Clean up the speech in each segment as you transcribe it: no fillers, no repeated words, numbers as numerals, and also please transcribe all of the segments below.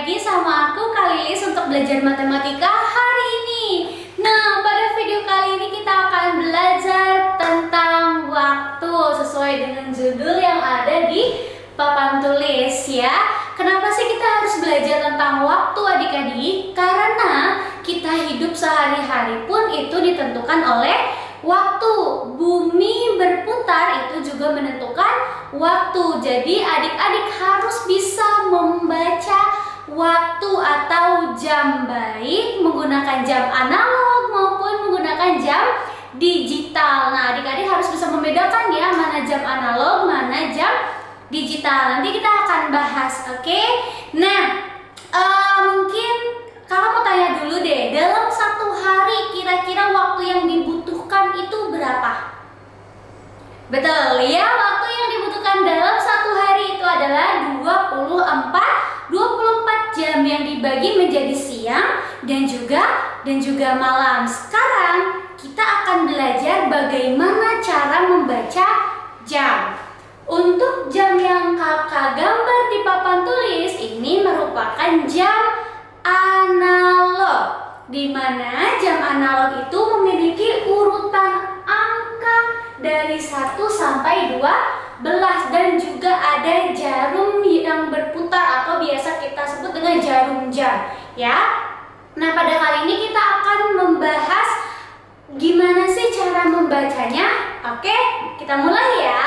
lagi sama aku Kak Lilis untuk belajar matematika hari ini. Nah, pada video kali ini kita akan belajar tentang waktu sesuai dengan judul yang ada di papan tulis ya. Kenapa sih kita harus belajar tentang waktu adik-adik? Karena kita hidup sehari-hari pun itu ditentukan oleh waktu. Bumi berputar itu juga menentukan waktu. Jadi adik-adik harus bisa membaca waktu atau jam, baik menggunakan jam analog maupun menggunakan jam digital. Nah, adik-adik harus bisa membedakan ya, mana jam analog, mana jam digital. Nanti kita akan bahas, oke? Nah, mungkin kakak mau tanya dulu deh, dalam satu hari kira-kira waktu yang dibutuhkan itu berapa? Betul ya, waktu yang dibutuhkan dalam satu hari itu adalah 24 jam yang dibagi menjadi siang dan juga malam. Sekarang kita akan belajar bagaimana cara membaca jam. Untuk jam yang kakak gambar di papan tulis ini merupakan jam analog, di mana jam analog itu memiliki urutan angka dari 1 sampai 12 dan juga ada jarum yang berputar atau biasa kita sebut dengan jarum jam ya. Nah, pada kali ini kita akan membahas gimana sih cara membacanya. Oke, kita mulai ya.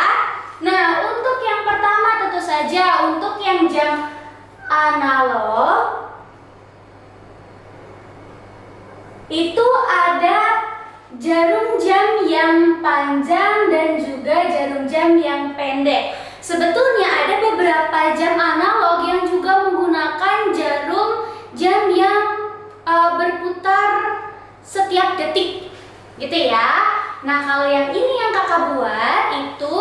Nah, untuk yang pertama tentu saja untuk yang jam analog itu ada jarum jam yang panjang dan juga jarum jam yang pendek. Sebetulnya ada beberapa jam analog yang juga menggunakan jarum jam yang berputar setiap detik, gitu ya. Nah, kalau yang ini yang kakak buat itu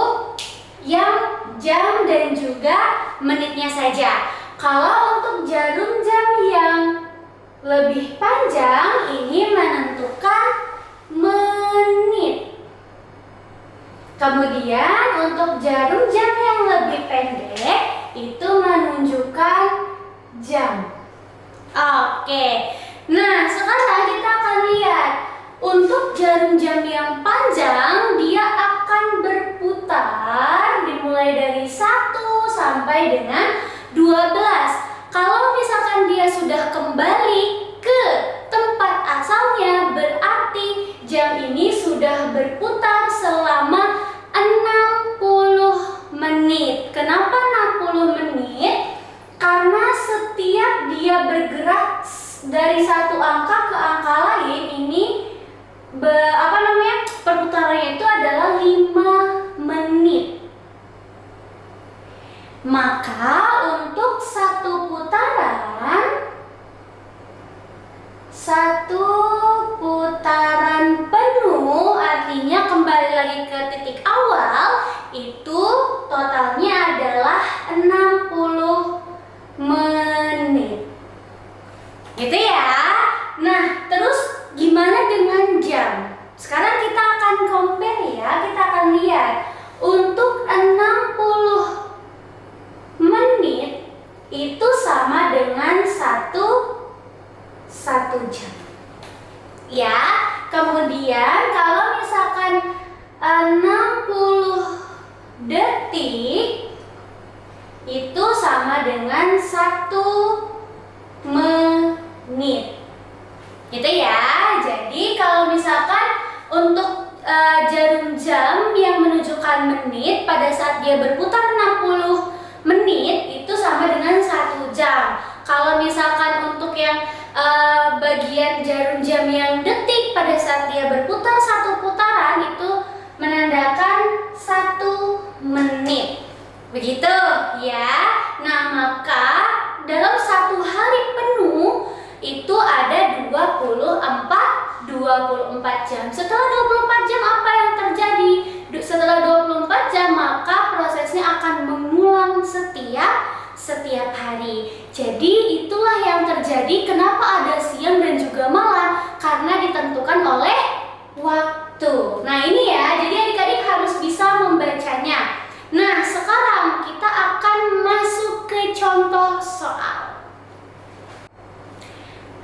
yang jam dan juga menitnya saja. Kalau untuk jarum jam yang lebih panjang ini menentukan menit. Kemudian untuk jarum jam yang lebih pendek itu menunjukkan jam. Oke. Nah, sekarang kita akan lihat untuk jarum jam yang panjang dia akan berputar dimulai dari 1 sampai dengan 12. Kalau misalkan dia sudah kembali ke tempat asalnya, berarti jam ini sudah berputar selama 60 menit. Kenapa 60 menit? Karena setiap dia bergerak dari satu angka ke angka lain ini perputarannya itu adalah 5 menit. Maka untuk satu putaran penuh, artinya kembali lagi ke titik awal, itu totalnya adalah 60 menit. Gitu ya. Nah, terus gimana dengan jam? Sekarang kita akan compare ya, kita akan lihat untuk 60 menit itu sama dengan satu jam ya. Kemudian kalau misalkan 60 detik itu sama dengan 1 menit, gitu ya. Jadi kalau misalkan untuk jarum jam yang menunjukkan menit pada saat dia berputar 60 menit itu sama dengan 1 jam. Kalau misalkan untuk yang bagian jarum jam yang detik pada saat dia berputar 1 putaran itu menandakan 1 menit. Begitu ya. Nah, maka dalam satu hari penuh itu ada 24 jam. Setelah 24 jam apa yang terjadi? Setelah 24 jam maka prosesnya akan mengulang setiap hari. Jadi itulah yang terjadi kenapa ada siang dan juga malam, karena ditentukan oleh waktu. Nah, ini ya, jadi adik-adik harus bisa membacanya. Nah, sekarang kita akan masuk ke contoh soal.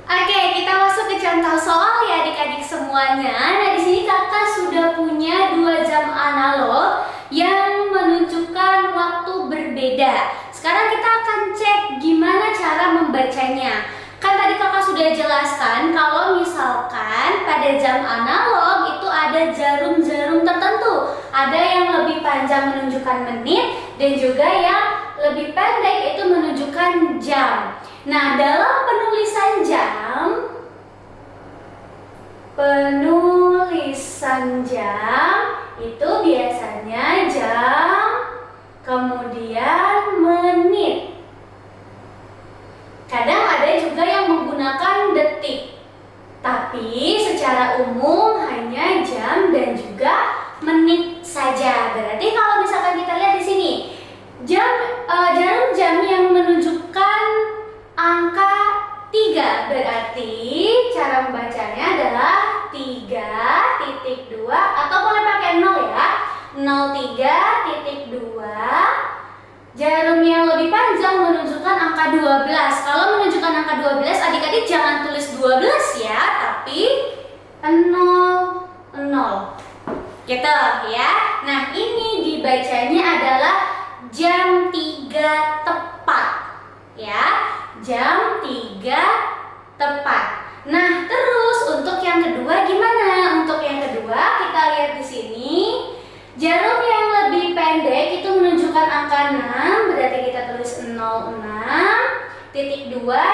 Oke, kita masuk ke contoh soal ya adik-adik semuanya. Nah, di sini kakak sudah punya 2 jam analog yang menunjukkan waktu berbeda. Sekarang kita akan cek gimana cara membacanya. Kan tadi kakak sudah jelaskan kalau misalkan pada jam analog itu ada jarum-jarum tertentu. Ada yang lebih panjang menunjukkan menit dan juga yang lebih pendek itu menunjukkan jam. Nah, dalam penulisan jam itu biasanya jam, kemudian menit. Kadang ada juga yang menggunakan detik. Tapi secara umum hanya jam dan juga menit saja. Berarti kalau misalkan kita lihat di sini, jarum jam yang menunjukkan angka 3, berarti cara membacanya adalah 3.2 atau boleh pakai 0 ya. 03.2. Jarum yang lebih panjang menunjukkan angka 12. Kalau menunjukkan angka 12, adik-adik jangan tulis 12 ya, tapi 00. Gitu ya. Nah, ini dibacanya adalah jam 3 tepat. Ya, jam 3 tepat. Nah, terus untuk yang kedua gimana? Untuk yang kedua kita lihat di sini. Jarum yang lebih pendek itu menunjukkan angka 6, berarti kita tulis 06.2.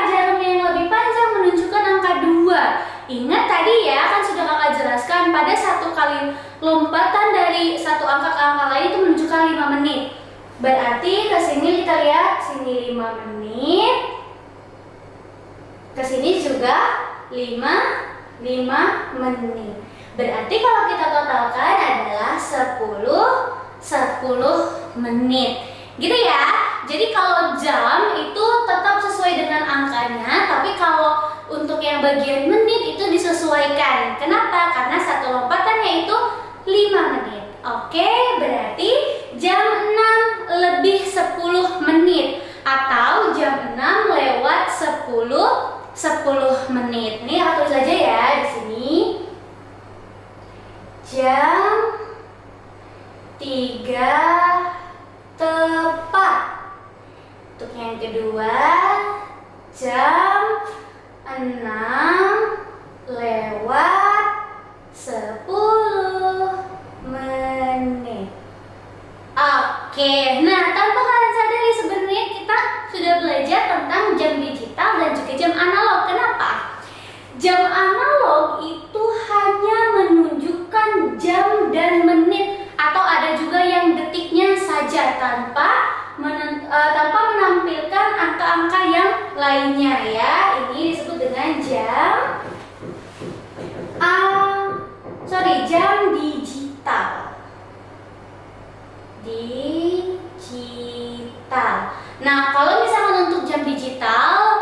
Jarum yang lebih panjang menunjukkan angka 2. Ingat tadi ya, kan sudah kakak jelaskan pada satu kali lompatan dari satu angka ke angka lain itu menunjukkan 5 menit. Berarti ke sini kita lihat, sini 5 menit. Ke sini juga 5 menit. Berarti kalau kita totalkan adalah 10 menit. Gitu ya. Jadi kalau jam itu tetap sesuai dengan angkanya, tapi kalau untuk yang bagian menit itu disesuaikan. Kenapa? Karena satu lompatannya itu 5 menit. Oke, berarti jam 6 lebih 10 menit atau jam 6 lewat 10 menit. Ini aku tulis aja ya di sini. Jam 3 tepat. Untuk yang kedua, jam 6 lewat 10 menit. Oke, nah tanpa kalian sadari sebenarnya kita sudah belajar tentang jam digital dan juga jam analog. Kenapa? Jam analog itu hanya menunjukkan jam dan menit atau ada juga yang detiknya saja tanpa menampilkan angka-angka yang lainnya ya. Ini disebut dengan jam digital. Nah, kalau misalkan untuk jam digital,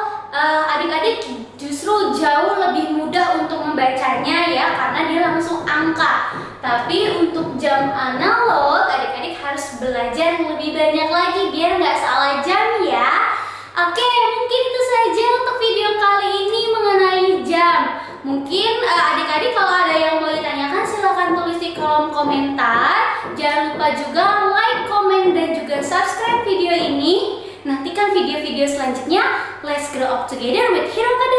adik-adik justru jauh lebih mudah untuk membacanya ya, karena dia langsung angka. Tapi untuk jam analog, adik-adik harus belajar lebih banyak lagi biar nggak salah jam ya. Oke, mungkin itu saja untuk video kali ini mengenai jam. Mungkin adik-adik kalau ada yang mau ditanyakan silahkan tulis di kolom komentar. Jangan lupa juga like, komen, dan juga subscribe video ini. Nantikan video-video selanjutnya. Let's grow up together with Hero Academy.